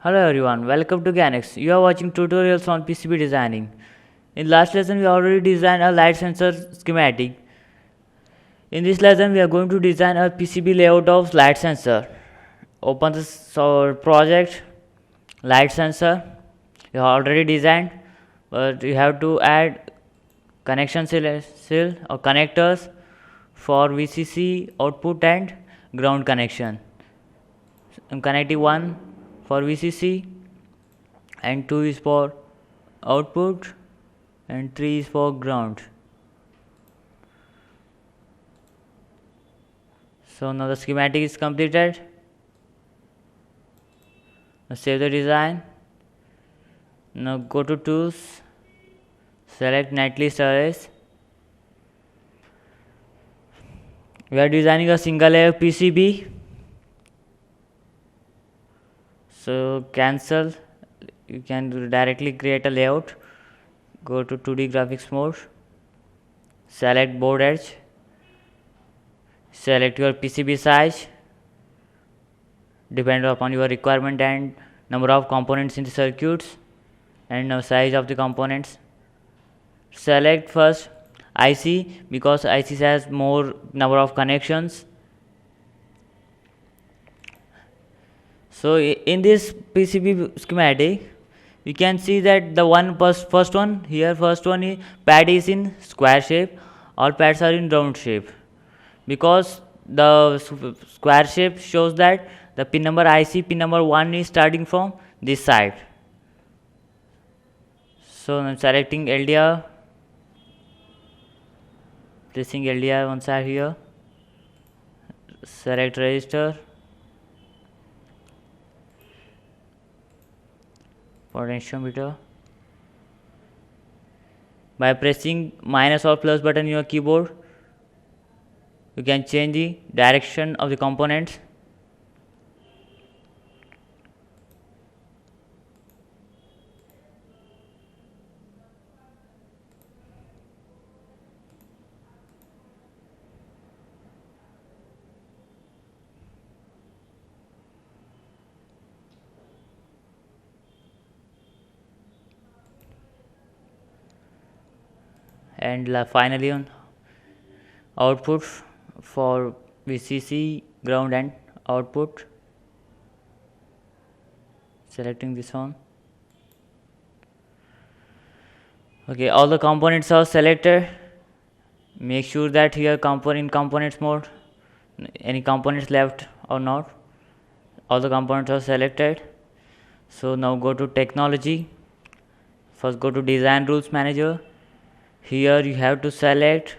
Hello everyone, welcome to Ganex. You are watching tutorials on PCB designing. In last lesson we already designed a light sensor schematic. In this lesson we are going to design a PCB layout of light sensor. Open this project, light sensor. You have already designed, but you have to add connection seal or connectors for VCC output and ground connection. I'm connecting one for VCC and 2 is for output and 3 is for ground. So now the schematic is completed. Now save the design. Now go to tools, select netlist arrays. We are designing a single layer PCB. So cancel, you can directly create a layout. Go to 2D graphics mode, select board edge, select your PCB size depending upon your requirement and number of components in the circuits and size of the components. Select first IC because IC has more number of connections. So in this PCB schematic you can see that the first one is pad is in square shape, all pads are in round shape because the square shape shows that the pin number IC pin number 1 is starting from this side. So I'm selecting LDR, placing LDR one side here, select register, potentiometer. By pressing minus or plus button in your keyboard, you can change the direction of the components. And finally on output for VCC, ground and output, selecting this one. Okay, all the components are selected. Make sure that here in components mode any components left or not. All the components are selected. So now go to technology, first go to design rules manager. Here you have to select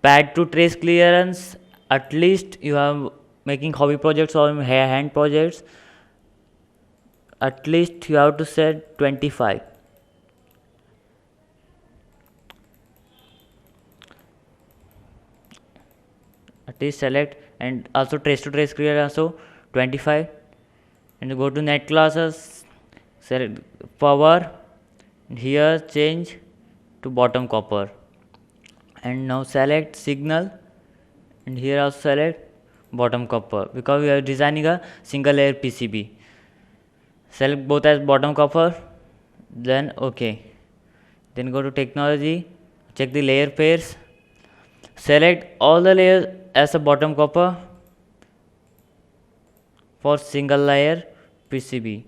pad to trace clearance. At least you are making hobby projects or hand projects, at least you have to set 25. At least select, and also trace to trace clearance also 25. And go to net classes, select power, and here change to bottom copper, and now select signal, and here also select bottom copper because we are designing a single layer PCB. Select both as bottom copper, then OK. Then go to technology, check the layer pairs, select all the layers as a bottom copper for single layer PCB.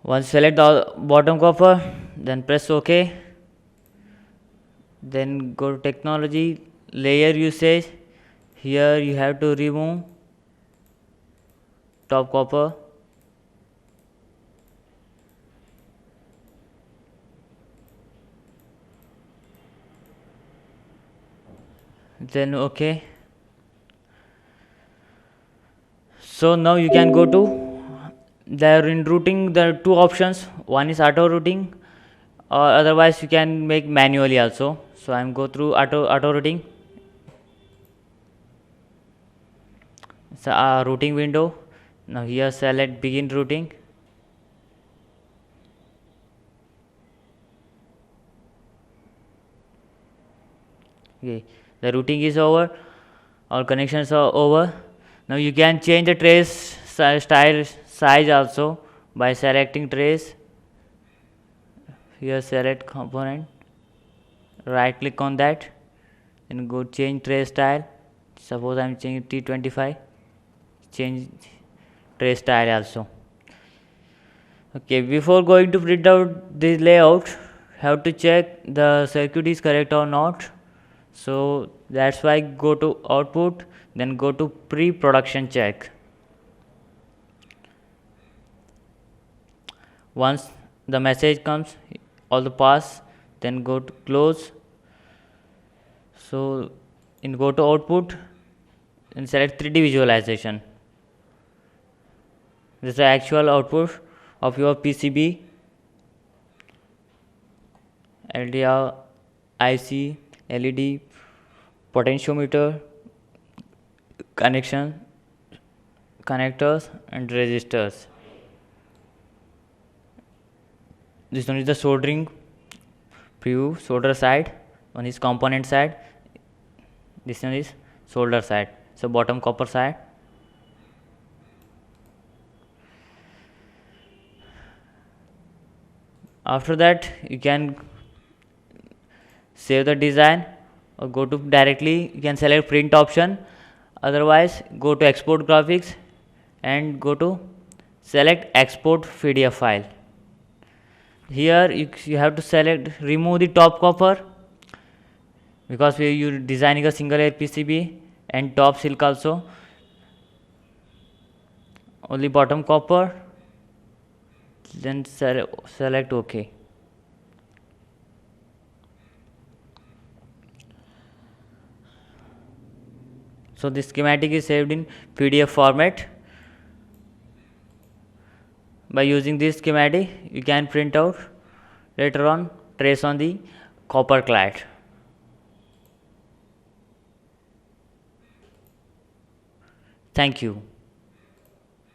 Once select the bottom copper, then press OK. Then go to technology, layer usage. Here you have to remove top copper. Then OK. So now you can go to there in routing. There are two options, one is auto routing or otherwise you can make manually also. So I'm go through auto routing. It's a routing window. Now here select begin routing. Okay, the routing is over, all connections are over. Now you can change the trace style size also by selecting trace. Here select component, right click on that and go change trace style. Suppose I am changing T25, change trace style also. Okay, before going to print out this layout, have to check the circuit is correct or not. So that's why go to output, then go to pre-production check. Once the message comes, all the pass, then go to close. So in go to output and select 3D visualization. This is the actual output of your PCB, LDR, IC, LED, potentiometer, connectors and resistors. This one is the soldering preview, solder side. One is component side. This one is solder side. So bottom copper side. After that you can save the design or go to directly, you can select print option, otherwise go to export graphics and go to select export PDF file. Here you have to select remove the top copper because you are designing a single layer PCB and top silk also, only bottom copper, then select OK. So this schematic is saved in PDF format. By using this schematic you can print out later on trace on the copper clad. Thank you.